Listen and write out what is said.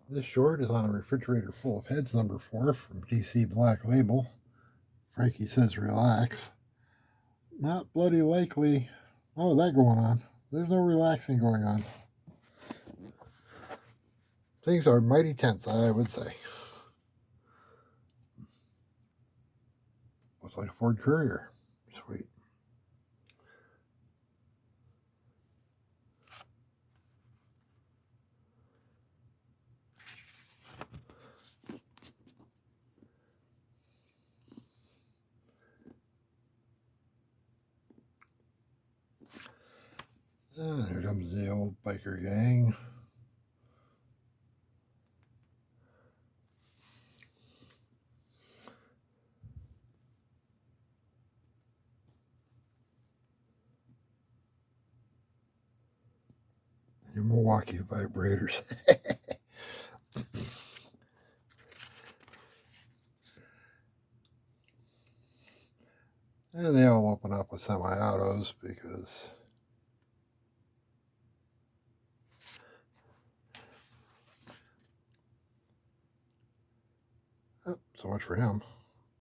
This short is on a refrigerator full of heads, number 4 from DC Black Label. Frankie says relax. Not bloody likely. Oh, that going on. There's no relaxing going on. Things are mighty tense, I would say. Looks like a Ford Courier. Sweet. And here comes the old biker gang. Your Milwaukee vibrators. And they all open up with semi-autos because oh, so much for him.